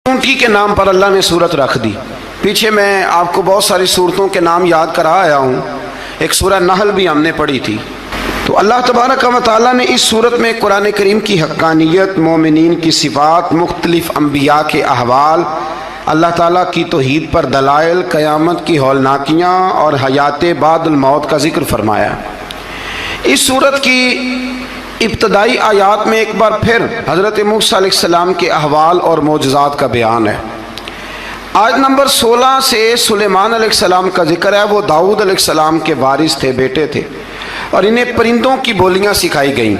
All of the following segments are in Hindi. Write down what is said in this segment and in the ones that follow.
चूंटी के नाम पर अल्लाह ने सूरत रख दी। पीछे मैं आपको बहुत सारी सूरतों के नाम याद करा आया हूँ। एक सूरह नहल भी हमने पढ़ी थी। तो अल्लाह तबारक व तआला ने इस सूरत में कुरान करीम की हक्कानियत, मोमिनीन की सिफ़ात, मुख्तलिफ अम्बिया के अहवाल, अल्लाह ताला की तौहीद पर दलाइल, क़यामत की हौलनाकियाँ और हयात बादल मौत का जिक्र फरमाया। इस सूरत की इब्तदाई आयात में एक बार फिर हज़रत मूसा अलैहिस्सलाम के अहवाल और मोजज़ात का बयान है। आज नंबर 16 से सुलेमान अलैहिस्सलाम का जिक्र है। वो दाऊद अलैहिस्सलाम के वारिस थे, बेटे थे, और इन्हें परिंदों की बोलियां सिखाई गईं।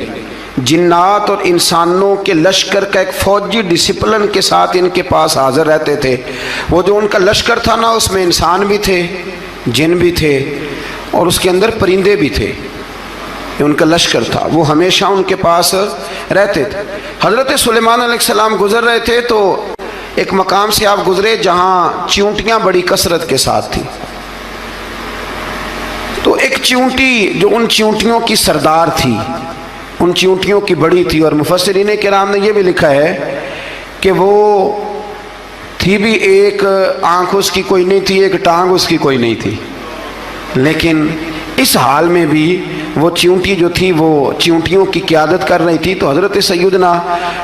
जिन्नात और इंसानों के लश्कर का एक फ़ौजी डिसिप्लिन के साथ इनके पास हाजिर रहते थे। वो जो उनका लश्कर था ना, उसमें इंसान भी थे, जिन भी थे, और उसके अंदर परिंदे भी थे। उनका लश्कर था, वो हमेशा उनके पास रहते थे। हज़रत सुलेमान अलैहिस्सलाम गुजर रहे थे तो एक मकाम से आप गुजरे जहाँ चींटियाँ बड़ी कसरत के साथ थी। तो एक चींटी जो उन चींटियों की सरदार थी, उन चींटियों की बड़ी थी, और मुफस्सिरीन किराम ने यह भी लिखा है कि वो थी भी, एक आँख उसकी कोई नहीं थी, एक टांग उसकी कोई नहीं थी, लेकिन इस हाल में भी वो चींटी जो थी वो चींटियों की क़यादत कर रही थी। तो हज़रत सैयदना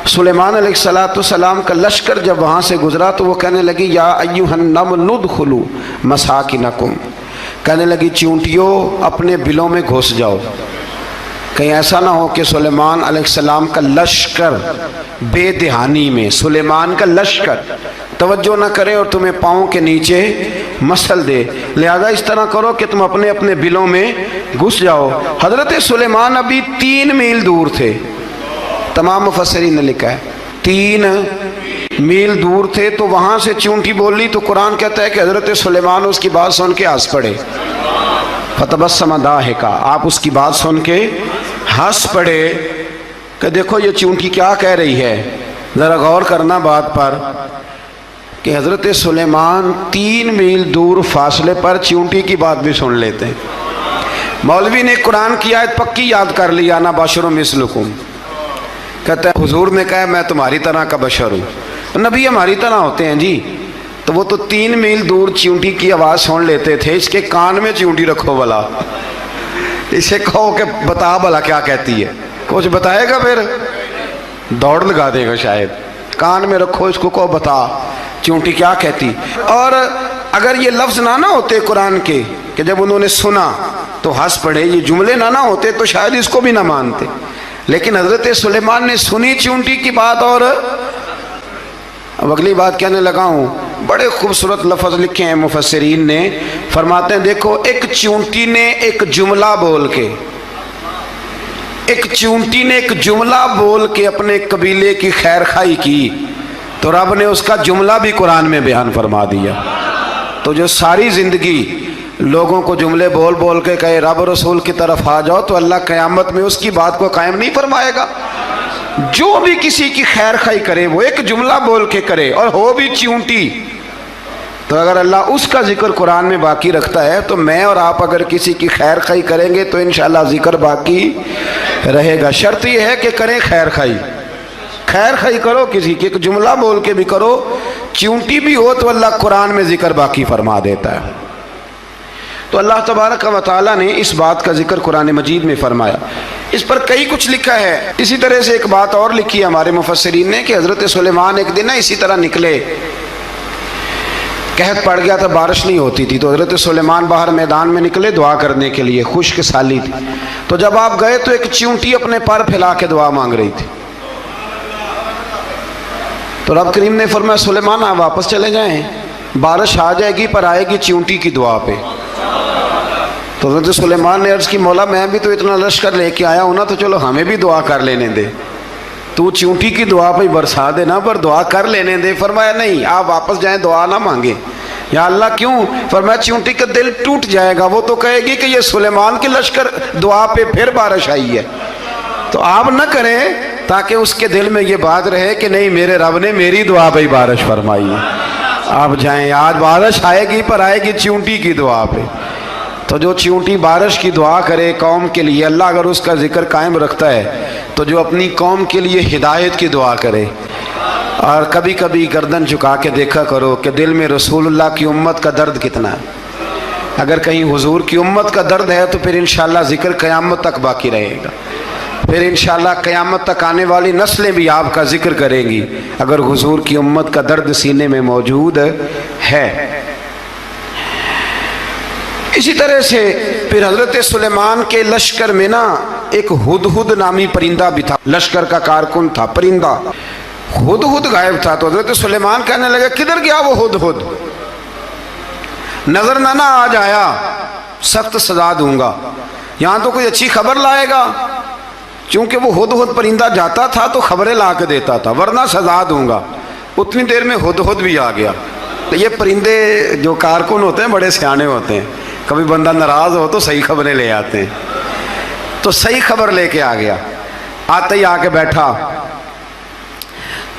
सुलेमान अलैहिस्सलाम का लश्कर जब वहाँ से गुजरा तो वो कहने लगी, या अय्युहन नमल उदखुलू मसाकिनकुम, कहने लगी चींटियों अपने बिलों में घुस जाओ। कहीं ऐसा ना हो कि सुलेमान अलैहिस्सलाम का लश्कर बेदहानी में, सुलेमान का लश्कर तवज्जो ना करे और तुम्हें पाँव के नीचे मसल दे। लिहाजा इस तरह करो कि तुम अपने अपने बिलों में घुस जाओ। हज़रत सुलेमान अभी 3 मील दूर थे। तमाम मुफस्सिरीन ने लिखा है 3 मील दूर थे। तो वहाँ से चींटी बोली तो कुरान कहता है कि हज़रत सुलेमान उसकी बात सुन के हंस पड़े। फतबस्सम दाहिका, आप उसकी बात सुन के हंस पड़े कि देखो ये चींटी क्या कह रही है। ज़रा गौर करना बात पर कि हज़रत सुलेमान 3 मील दूर फासले पर चींटी की बात भी सुन लेते हैं। मौलवी ने कुरान की आयत पक्की याद कर लिया, ना बशरुम मिसलुकुम, कहते हैं हुजूर ने कहा मैं तुम्हारी तरह का बशर हूँ। नबी हमारी तरह होते हैं जी। तो वो तो 3 मील दूर चींटी की आवाज़ सुन लेते थे। इसके कान में चींटी रखो भला, इसे कहो कि बता भला क्या कहती है, कुछ बताएगा फिर दौड़ लगा देगा शायद। कान में रखो इसको, कहो बता चींटी क्या कहती। और अगर ये लफ्ज़ ना होते कुरान के कि जब उन्होंने सुना तो हंस पड़े, ये जुमले ना होते तो शायद इसको भी ना मानते। लेकिन हज़रत सुलेमान ने सुनी चींटी की बात और अब अगली बात कहने लगा हूँ। बड़े खूबसूरत लफ्ज़ लिखे हैं मुफस्सिरीन ने, फरमाते हैं देखो एक चींटी ने एक जुमला बोल के, एक चींटी ने एक जुमला बोल के अपने कबीले की खैर खाई की तो रब ने उसका जुमला भी कुरान में बयान फरमा दिया। तो जो सारी ज़िंदगी लोगों को जुमले बोल बोल के कहे रब रसूल की तरफ आ जाओ, तो अल्लाह क़यामत में उसकी बात को कायम नहीं फरमाएगा। जो भी किसी की खैर खाई करे वो एक जुमला बोल के करे, और हो भी चींटी, तो अगर अल्लाह उसका जिक्र कुरान में बाकी रखता है तो मैं और आप अगर किसी की खैर खाई करेंगे तो इंशाअल्लाह जिक्र बाकी रहेगा। शर्त यह है कि करें खैर खाई, खैर खाई करो किसी की, एक जुमला बोल के भी करो, चींटी भी हो तो अल्लाह कुरान में जिक्र बाकी फरमा देता है। तो अल्लाह तबारक व तआला ने इस बात का जिक्र कुरान मजीद में फरमाया। इस पर कई कुछ लिखा है। इसी तरह से एक बात और लिखी है हमारे मुफस्सिरीन ने कि हज़रत सुलेमान एक दिन ना इसी तरह निकले, कहत पड़ गया था, बारिश नहीं होती थी, तो हज़रत सुलेमान बाहर मैदान में निकले दुआ करने के लिए, खुश्क साली थी। तो जब आप गए तो एक चींटी अपने पर फैला के दुआ मांग रही थी। तो रब करीम ने फरमाया सुलेमान आप वापस चले जाएं, बारिश आ जाएगी पर आएगी चींटी की दुआ पे। तो हज़रत सुलेमान ने अर्ज़ की मौला मैं भी तो इतना लश्कर लेके आया हूँ ना, तो चलो हमें भी दुआ कर लेने दे, तू चींटी की दुआ पे बरसा देना पर दुआ कर लेने दे। फरमाया नहीं आप वापस जाएं, दुआ ना मांगे। या अल्लाह क्यों? फरमाया चींटी का दिल टूट जाएगा, वो तो कहेगी कि ये सुलेमान के लश्कर दुआ पे फिर बारिश आई है। तो आप न करें ताकि उसके दिल में ये बात रहे कि नहीं मेरे रब ने मेरी दुआ पे ही बारिश फरमाई है। आप जाएं, आज बारिश आएगी पर आएगी चींटी की दुआ पे। तो जो चींटी बारिश की दुआ करे कौम के लिए, अल्लाह अगर उसका जिक्र कायम रखता है तो जो अपनी कौम के लिए हिदायत की दुआ करे। और कभी कभी गर्दन झुका के देखा करो कि दिल में रसूलुल्लाह की उम्मत का दर्द कितना है। अगर कहीं हुजूर की उम्मत का दर्द है तो फिर इंशाअल्लाह जिक्र क़यामत तक बाकी रहेगा। फिर इंशाअल्लाह क़यामत तक आने वाली नस्लें भी आपका जिक्र करेंगी अगर हुजूर की उम्मत का दर्द सीने में मौजूद है। इसी तरह से फिर हज़रत सुलेमान के लश्कर में ना एक हुदहुद नामी परिंदा भी था, लश्कर का कारकुन था परिंदा। हुदहुद गायब था तो हज़रत सुलेमान कहने लगे किधर गया वो हुदहुद, नजर ना आ जाया सख्त सजा दूंगा, यहाँ तो कोई अच्छी खबर लाएगा। क्योंकि वो हुदहुद परिंदा जाता था तो खबरें ला के देता था, वरना सजा दूंगा। उतनी देर में हुदहुद भी आ गया। तो ये परिंदे जो कारकुन होते हैं बड़े सियाने होते हैं, कभी बंदा नाराज हो तो सही खबरें ले आते हैं। तो सही खबर लेके आ गया, आते ही आके बैठा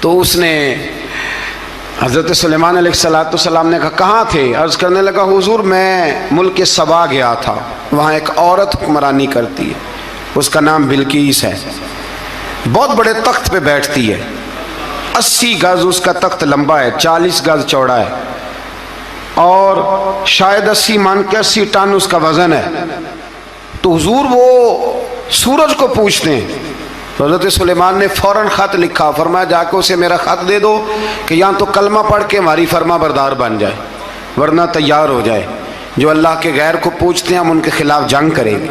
तो उसने हज़रत सुलेमान अलैहिस्सलाम ने कहा कहाँ थे? अर्ज़ करने लगा हुजूर मैं मुल्क के सबा गया था, वहाँ एक औरत हुक्मरानी करती है, उसका नाम बिल्कीस है, बहुत बड़े तख्त पे बैठती है, 80 गज उसका तख्त लंबा है, 40 गज चौड़ा है और शायद 80 मन के 80 टन उसका वजन है। तो हुजूर वो सूरज को पूछते हैं। तो हज़रत सुलेमान ने फ़ौरन ख़त लिखा, फरमाया जाके उसे मेरा ख़त दे दो कि यहाँ तो कलमा पढ़ के हमारी फरमा बरदार बन जाए, वरना तैयार हो जाए। जो अल्लाह के गैर को पूछते हैं हम उनके खिलाफ जंग करेंगे।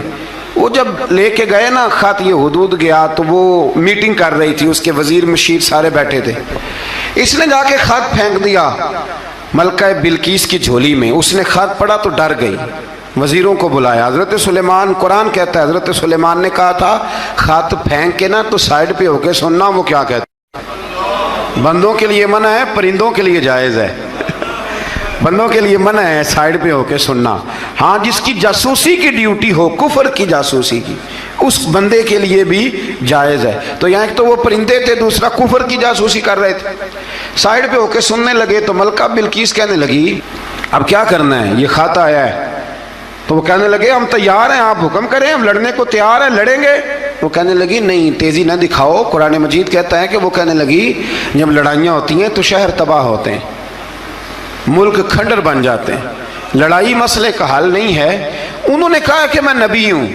वो जब लेके गए ना ख़त, ये हुदूद गया तो वो मीटिंग कर रही थी, उसके वज़ीर मशीर सारे बैठे थे। इसने जाके ख़त फेंक दिया मलका बिल्कीस की झोली में। उसने ख़त पढ़ा तो डर गई, वज़ीरों को बुलाया। हज़रत सुलेमान, कुरान कहता है हज़रत सुलेमान ने कहा था ख़त फेंक के ना तो साइड पे होके सुनना वो क्या कहता है। बंदों के लिए मना है, परिंदों के लिए जायज़ है। बंदों के लिए मना है साइड पे होके सुनना। हाँ, जिसकी जासूसी की ड्यूटी हो, कुफर की जासूसी की, उस बंदे के लिए भी जायज़ है। तो यहाँ एक तो वो परिंदे थे, दूसरा कुफर की जासूसी कर रहे थे, साइड पे होके सुनने लगे। तो मलका बिल्कीस कहने लगी अब क्या करना है, ये ख़त आया है। तो वो कहने लगे हम तैयार हैं, आप हुक्म करें, हम लड़ने को तैयार हैं, लड़ेंगे। वो कहने लगी नहीं, तेज़ी ना दिखाओ। कुरान मजीद कहता है कि वो कहने लगी जब लड़ाइयाँ होती हैं तो शहर तबाह होते हैं, मुल्क खंडर बन जाते हैं, लड़ाई मसले का हल नहीं है। उन्होंने कहा कि मैं नबी हूँ,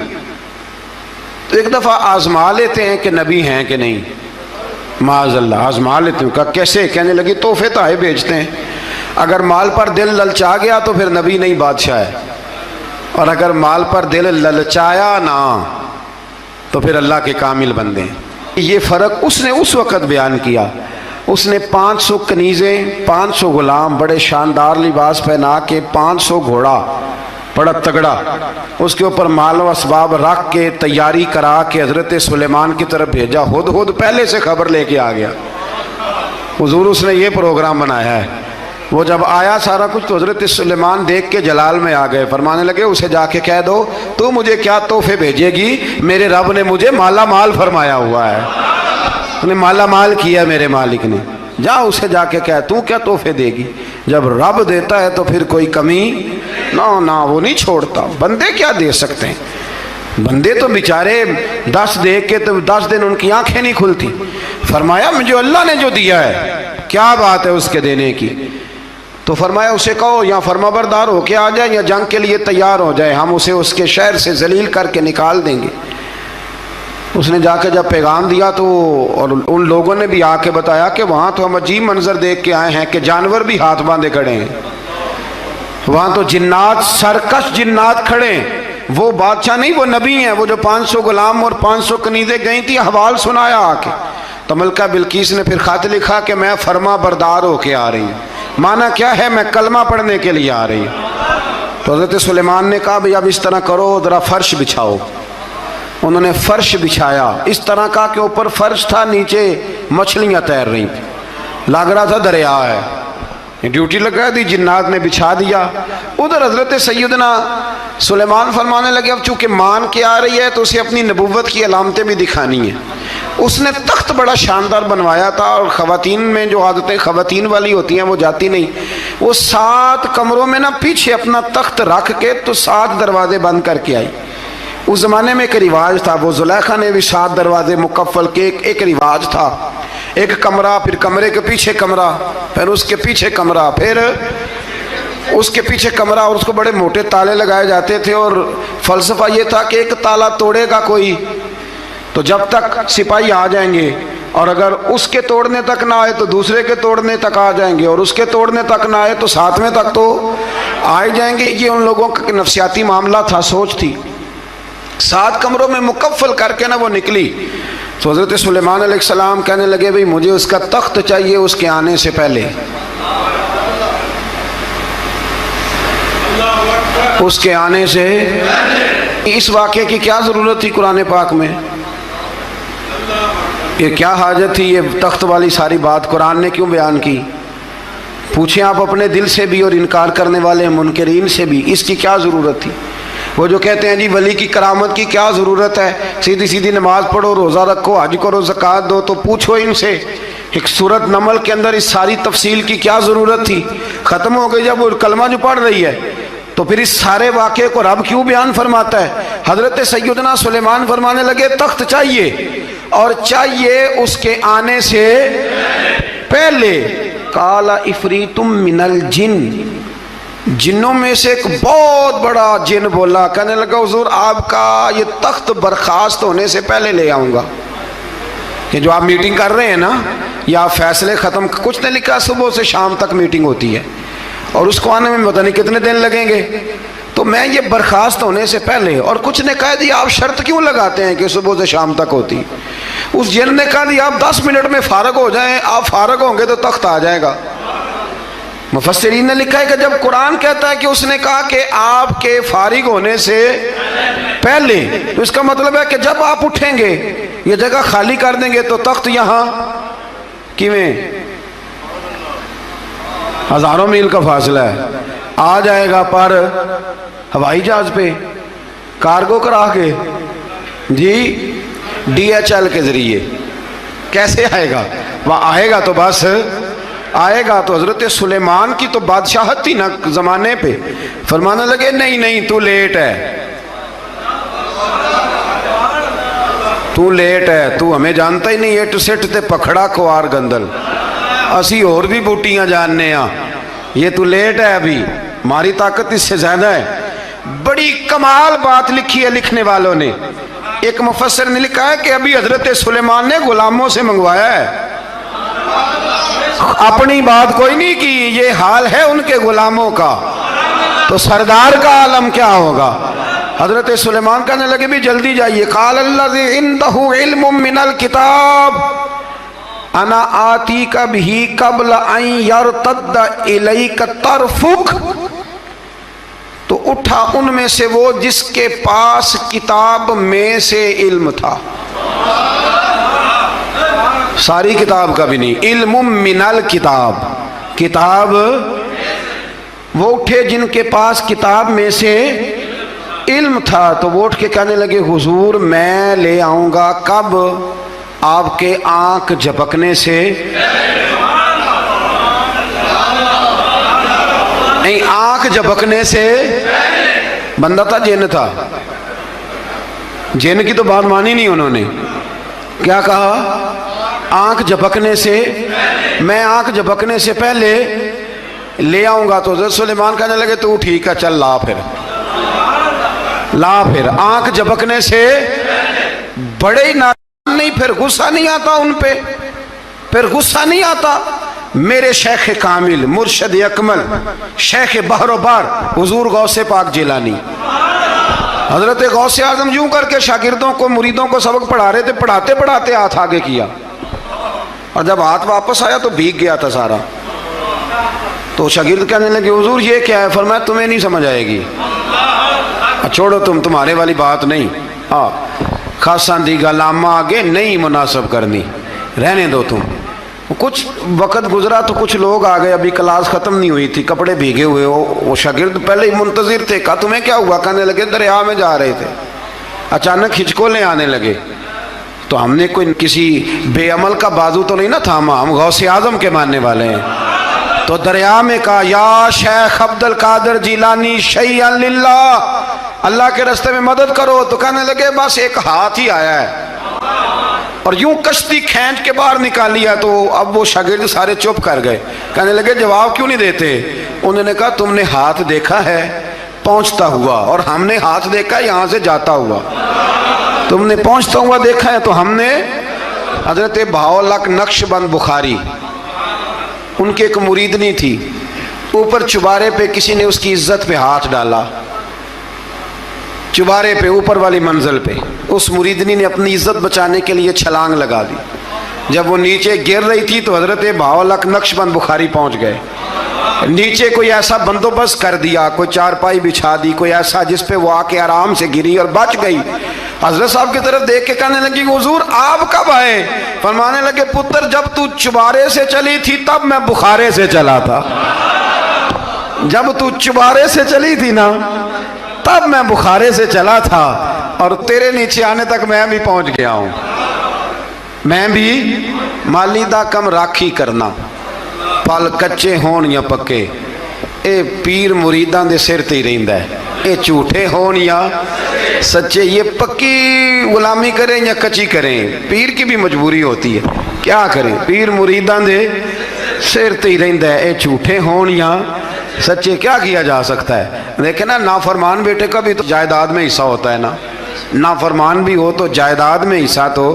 तो एक दफ़ा आजमा लेते हैं कि नबी हैं कि नहीं, माज़अल्लाह आजमा लेते हैं। कहा कैसे? कहने लगी तोहफे ताए भेजते हैं, अगर माल पर दिल ललचा गया तो फिर नबी नहीं बादशाह है, और अगर माल पर दिल ललचाया ना तो फिर अल्लाह के कामिल बंदे हैं। ये फ़र्क उसने उस वक़्त बयान किया। उसने 500 कनीज़ें, 500 गुलाम, बड़े शानदार लिबास पहना के, 500 घोड़ा बड़ा तगड़ा, उसके ऊपर माल व असबाब रख के तैयारी करा के हज़रत सुलेमान की तरफ भेजा। हुदहुद पहले से खबर लेके आ गया, हुजूर उसने ये प्रोग्राम बनाया है। वो जब आया सारा कुछ तो हज़रत सुलेमान देख के जलाल में आ गए, फरमाने लगे उसे जाके कह दो तू मुझे क्या तोहफे भेजेगी, मेरे रब ने मुझे माला माल फरमाया हुआ है, उन्हें माला माल किया मेरे मालिक ने, जा उसे जाके कह तू क्या तोहफे देगी। जब रब देता है तो फिर कोई कमी ना वो नहीं छोड़ता। बंदे क्या दे सकते हैं, बंदे तो बेचारे 10 दे के तो 10 दिन उनकी आंखें नहीं खुलती। फरमाया मुझे अल्लाह ने जो दिया है क्या बात है उसके देने की। तो फरमाया उसे कहो या फरमाबरदार होके आ जाए या जंग के लिए तैयार हो जाए, हम उसे उसके शहर से जलील करके निकाल देंगे। उसने जाकर जब पैगाम दिया तो और उन लोगों ने भी आके बताया कि वहाँ तो हम अजीब मंजर देख के आए हैं कि जानवर भी हाथ बांधे खड़े हैं, वहाँ तो जिन्नात, सरकश जिन्नात खड़े हैं। वो बादशाह नहीं, वो नबी हैं। वो जो 500 गुलाम और 500 कनीज़ें गई थी, हवाल सुनाया आके। तो मलका बिल्कीस ने फिर खात लिखा कि मैं फरमा बरदार होके आ रही हूँ। माना क्या है, मैं कलमा पढ़ने के लिए आ रही हूँ। तो हज़रत सुलेमान ने कहा भाई अब इस तरह करो, ज़रा फर्श बिछाओ। उन्होंने फर्श बिछाया, इस तरह का कि ऊपर फर्श था, नीचे मछलियाँ तैर रही थी, लग रहा था दरिया है। ड्यूटी लगा दी, जिन्नात ने बिछा दिया। उधर हज़रत सैयदना सुलेमान फरमाने लगे अब चूँकि मान के आ रही है तो उसे अपनी नबूवत की अलामतें भी दिखानी है। उसने तख्त बड़ा शानदार बनवाया था, और ख़वातीन में जो आदतें ख़वातीन वाली होती हैं वो जाती नहीं। वो 7 कमरों में ना पीछे अपना तख्त रख के तो 7 दरवाजे बंद करके आई। उस जमाने में एक रिवाज था, वो जुलेखा ने भी 7 दरवाजे मुकफ्फल के एक रिवाज था। एक कमरा, फिर कमरे के पीछे कमरा, फिर उसके पीछे कमरा, फिर उसके पीछे कमरा, और उसको बड़े मोटे ताले लगाए जाते थे। और फलसफा ये था कि एक ताला तोड़ेगा कोई तो जब तक सिपाही आ जाएंगे, और अगर उसके तोड़ने तक ना आए तो दूसरे के तोड़ने तक आ जाएंगे, और उसके तोड़ने तक ना आए तो 7वें तक तो आ ही जाएंगे। ये उन लोगों का नफसियाती मामला था, सोच थी। 7 कमरों में मुकफ्फल करके ना वो निकली तो हज़रत सुलेमान अलैहिस्सलाम कहने लगे, भाई मुझे उसका तख्त चाहिए उसके आने से पहले। उसके आने से इस वाक़े की क्या ज़रूरत थी कुरान पाक में? ये क्या हाजत थी ये तख्त वाली सारी बात कुरान ने क्यों बयान की? पूछें आप अपने दिल से भी और इनकार करने वाले मुनकरीन से भी, इसकी क्या ज़रूरत थी? वो जो कहते हैं जी वली की करामत की क्या ज़रूरत है, सीधी सीधी नमाज पढ़ो, रोज़ा रखो, हज करो, ज़कात दो, तो पूछो इनसे एक सूरत नमल के अंदर इस सारी तफसील की क्या ज़रूरत थी? ख़त्म हो गई जब वो कलमा जो पढ़ रही है, तो फिर इस सारे वाक़े को रब क्यों बयान फरमाता है? हज़रत सैयदना सुलेमान फरमाने लगे तख्त चाहिए, और चाहिए उसके आने से पहले। काला इफरीतुम मिनल जिन, जिन्नों में से एक बहुत बड़ा जिन बोला, कहने लगा हुजूर आपका ये तख्त बर्खास्त होने से पहले ले आऊँगा। ये जो आप मीटिंग कर रहे हैं ना, या आप फैसले ख़त्म, कुछ ने लिखा सुबह से शाम तक मीटिंग होती है और उसको आने में पता नहीं कितने दिन लगेंगे, तो मैं ये बर्खास्त होने से पहले। और कुछ ने कह दिया आप शर्त क्यों लगाते हैं कि सुबह से शाम तक होती? उस जिन ने कहा दिया आप 10 मिनट में फारग हो जाएं, आप फारग होंगे तो तख्त आ जाएगा। मुफस्सिरीन ने लिखा है कि जब कुरान कहता है कि उसने कहा कि आपके फारिग होने से पहले, तो इसका मतलब है कि जब आप उठेंगे ये जगह खाली कर देंगे तो तख्त यहाँ किवें हजारों मील का फासला है आ जाएगा, पर हवाई जहाज पे कार्गो करा के जी DHL के जरिए कैसे आएगा? वह आएगा तो बस आएगा। तो हजरत सुलेमान की तो बादशाहत थी ना जमाने पे, फरमाने लगे नहीं नहीं तू लेट है, तू लेट है, तू हमें जानता ही नहीं, एट सेट ते पखड़ा कुआर गंदल, असी और भी बूटियां जानने आ, ये तू लेट है, अभी हमारी ताकत इससे ज्यादा है। बड़ी कमाल बात लिखी है लिखने वालों ने। एक मुफस्सिर ने लिखा है कि अभी हजरत सुलेमान ने गुलामों से मंगवाया है, अपनी बात कोई नहीं की, ये हाल है उनके गुलामों का, तो सरदार का आलम क्या होगा? हजरत सुलेमान कहने लगे भी जल्दी जाइए। काल अल्लज़ी इंदहु इल्मुम मिनल किताब अना आती कभी कबल अन यरतद्द इलैका तरफुक, तो उठा उनमें से वो जिसके पास किताब में से इल्म था, सारी किताब का भी नहीं, इल्मुम मिनल किताब, किताब वो उठे जिनके पास किताब में से इल्म था। तो वो उठ के कहने लगे हुजूर मैं ले आऊंगा, कब? आपके आंख झपकने से नहीं, आंख झपकने से। बंदा था जिन था, जिन की तो बात मानी नहीं उन्होंने, क्या कहा? आंख झपकने से, मैं आंख झपकने से पहले ले आऊंगा। तो हज़रत सुलेमान कहने लगे तू ठीक है चल ला, फिर ला, फिर आंख झपकने से बड़े ही ना, नहीं फिर गुस्सा नहीं आता उन पे, फिर गुस्सा नहीं आता। मेरे शेख कामिल मुर्शद अकमल शेख बहरोबार हुजूर गौसे पाक जिलानी हजरत गौसे आजम यूं करके शागिर्दों को मुरीदों को सबक पढ़ा रहे थे, पढ़ाते पढ़ाते हाथ आगे किया और जब हाथ वापस आया तो भीग गया था सारा। तो शागिर्द कहने लगे हुजूर ये क्या है? फरमाया तुम्हें नहीं समझ आएगी, छोड़ो तुम्हारे वाली बात नहीं, खासा दी गलामा आगे नहीं मुनासब करनी, रहने दो तुम। कुछ वक़्त गुजरा तो कुछ लोग आ गए, अभी क्लास ख़त्म नहीं हुई थी, कपड़े भीगे हुए, वो शागिर्द पहले ही मुंतजिर थे। कहा तुम्हें क्या हुआ? कहने लगे दरिया में जा रहे थे, अचानक हिचकोले आने लगे, तो हमने कोई किसी बेअमल का बाजू तो नहीं ना थामा, हम गौसे आजम के मानने वाले हैं। तो दरिया में कहा या शेख अब्दुल कादिर जिलानी शैअन लिल्लाह, अल्लाह के रास्ते में मदद करो। तो कहने लगे बस एक हाथ ही आया है, और यूं कश्ती खींच के बाहर निकाली है। तो अब वो शागिर्द सारे चुप कर गए, कहने लगे जवाब क्यों नहीं देते। उन्होंने कहा तुमने हाथ देखा है पहुंचता हुआ, और हमने हाथ देखा यहां से जाता हुआ। तुमने पहुंचता हुआ देखा है, तो हमने हजरत बहाउल्लाह नक्शबंद बुखारी, उनकी एक मुरीदनी थी, ऊपर चुबारे पे किसी ने उसकी इज्जत पे हाथ डाला, चुबारे पे ऊपर वाली मंजिल पे। उस मुरीदनी ने अपनी इज्जत बचाने के लिए छलांग लगा दी। जब वो नीचे गिर रही थी तो हजरत बहाउल्लाह नक्शबंद बुखारी पहुंच गए। नीचे कोई ऐसा बंदोबस्त कर दिया, कोई चारपाई बिछा दी, कोई ऐसा जिस पे वो आके आराम से गिरी और बच गई। हजरत साहब की तरफ देख के कहने लगी हुजूर आप कब आए। फरमाने लगे पुत्र जब तू चुबारे से चली थी तब मैं बुखारे से चला था। जब तू चुबारे से चली थी ना तब मैं बुखारे से चला था, और तेरे नीचे आने तक मैं भी पहुंच गया हूं। मैं भी माली दा कम राखी करना, पल कच्चे होण या पक्के, ये पीर मुरीदां दे सिर ते ही रहिंदा है। ये झूठे होण या सच्चे, ये पक्की गुलामी करें या कच्ची करें, पीर की भी मजबूरी होती है, क्या करें। पीर मुरीदां दे सिर ते ही रहिंदा है, ये झूठे होण या सच्चे, क्या किया जा सकता है। देखे ना नाफरमान बेटे का भी तो जायदाद में हिस्सा होता है ना, नाफरमान भी हो तो जायदाद में हिस्सा। तो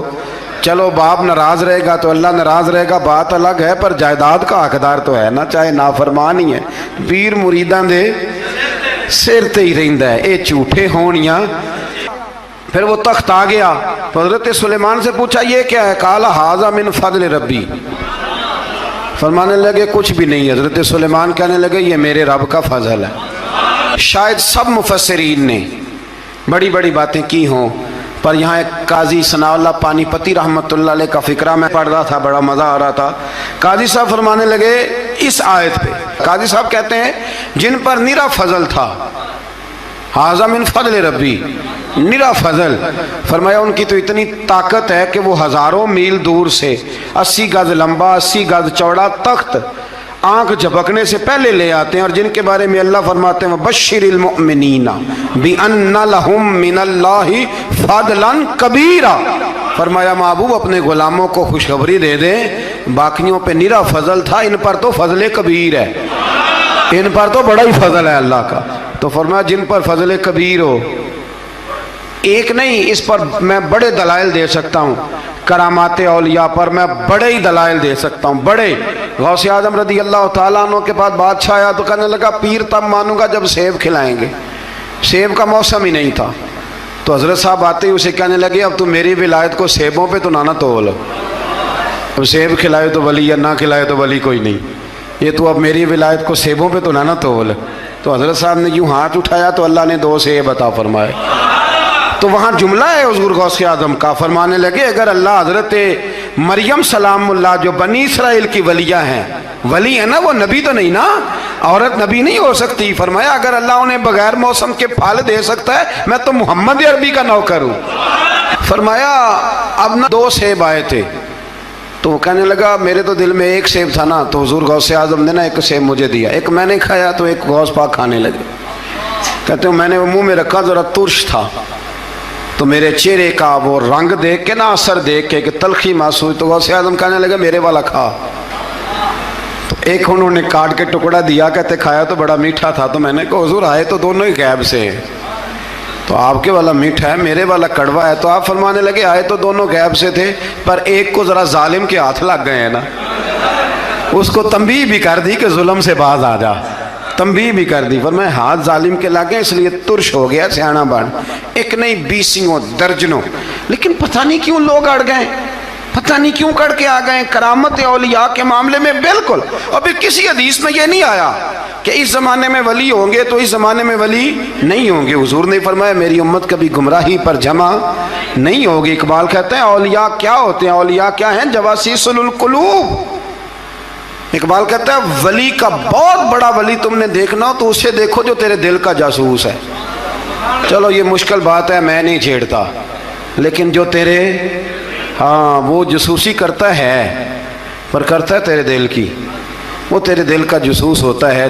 चलो बाप नाराज रहेगा तो अल्लाह नाराज रहेगा, बात अलग है, पर जायदाद का हकदार तो है ना, चाहे नाफरमान ही है। पीर मुरीदां दे सिर ते ही रहिंदा है, ये झूठे होण या। फिर वो तख्त आ गया तो हजरत सुलेमान से पूछा ये क्या है। काला हाजा मिन फजल रब्बी। फरमाने लगे कुछ भी नहीं। हजरत सुलेमान कहने लगे ये मेरे रब का फजल है। शायद सब मुफस्सिरीन ने बड़ी बड़ी बातें की हों, पर यहाँ एक काजी सनाउल्लाह पानीपती रहमतुल्लाह अलैह का फिक्रा मैं पढ़ रहा था, बड़ा मज़ा आ रहा था। काजी साहब फरमाने लगे इस आयत पे, काजी साहब कहते हैं जिन पर निरा फजल था, हाज़ा मिन फजल रब्बी, निरा फजल। फरमाया उनकी तो इतनी ताकत है कि वो हज़ारों मील दूर से 80 गज लंबा 80 गज चौड़ा तख्त आंख झपकने से पहले ले आते हैं, और जिनके बारे में अल्लाह फरमाते हैं बश्शिरिल मुमिनीना बिअन्ना लहुम मिनल्लाहि फदलन कबीरा। फरमाया महबूब अपने गुलामों को खुशखबरी दे दें, बाकियों पे निरा फजल था, इन पर तो फजल कबीर है, इन पर तो बड़ा ही फजल है अल्लाह का। तो फरमाया जिन पर फजल कबीर हो, एक नहीं इस पर मैं बड़े दलाइल दे सकता हूँ, करामाते औलिया पर मैं बड़े ही दलाइल दे सकता हूँ, बड़े। गौसे आजम रदी अल्लाह तआला अन्हु के पास बादशाह आया तो कहने लगा पीर तब मानूंगा जब सेब खिलाएंगे। सेब का मौसम ही नहीं था। तो हजरत साहब आते ही उसे कहने लगे अब तू मेरी विलायत को सेबों पे तो ना तोल, अब सेब खिलाए तो वली या ना खिलाए तो वली कोई नहीं, ये तो अब मेरी विलायत को सेबों पे तो ना तोल। तो हजरत साहब ने यूँ हाथ उठाया तो अल्लाह ने 2 सेब अता फरमाए। तो वहाँ जुमला है हुज़ूर गौसे आज़म का, फरमाने लगे अगर अल्लाह हजरत मरियम सलामुल्लाह जो बनी इसराइल की वलिया हैं, वली है ना, वो नबी तो नहीं ना, औरत नबी नहीं हो सकती। फरमाया अगर अल्लाह उन्हें बगैर मौसम के फल दे सकता है, मैं तो मोहम्मद अरबी का नौकर हूँ। फरमाया अब ना 2 सेब आए थे, तो वो कहने लगा मेरे तो दिल में 1 सेब था ना, तो हुज़ूर गौसे आज़म ने ना 1 सेब मुझे दिया, एक मैंने खाया तो एक गौस पाक खाने लगे। कहते हो मैंने वो मुँह में रखा, ज़रा तुर्श था, तो मेरे चेहरे का वो रंग देख के ना, असर देख के कि तलखी महसूस, तो गौसे आज़म कहने लगे मेरे वाला खा। तो एक उन्होंने काट के टुकड़ा दिया, कहते खाया तो बड़ा मीठा था। तो मैंने कहा हुज़ूर आए तो दोनों ही गैब से हैं, तो आपके वाला मीठा है मेरे वाला कड़वा है। तो आप फरमाने लगे आए तो दोनों गैब से थे, पर एक को ज़रा जालिम के हाथ लग गए हैं ना, उसको तंबीह भी कर दी कि जुल्म से बाज आ जा, तंबीह भी कर दी। पर मैं हाथ जालिम के लागे इसलिए तुर्श हो गया, सियाना बन। एक नहीं 20 दर्जनों, लेकिन पता नहीं क्यों लोग अड़ गए, पता नहीं क्यों कड़ के आ गए करामत औलिया के मामले में। बिल्कुल अभी किसी हदीस में ये नहीं आया कि इस ज़माने में वली होंगे तो इस ज़माने में वली नहीं होंगे। हुजूर ने फरमाया मेरी उम्मत कभी गुमराही पर जमा नहीं होगी। इकबाल कहते हैं औलिया क्या होते हैं, औलिया क्या हैं, जवासीसुल कुलूब। इकबाल कहता है वली का बहुत बड़ा वली तुमने देखना हो तो उसे देखो जो तेरे दिल का जासूस है। चलो ये मुश्किल बात है, मैं नहीं छेड़ता, लेकिन जो तेरे हाँ वो जासूसी करता है, पर करता है तेरे दिल की, वो तेरे दिल का जसूस होता है।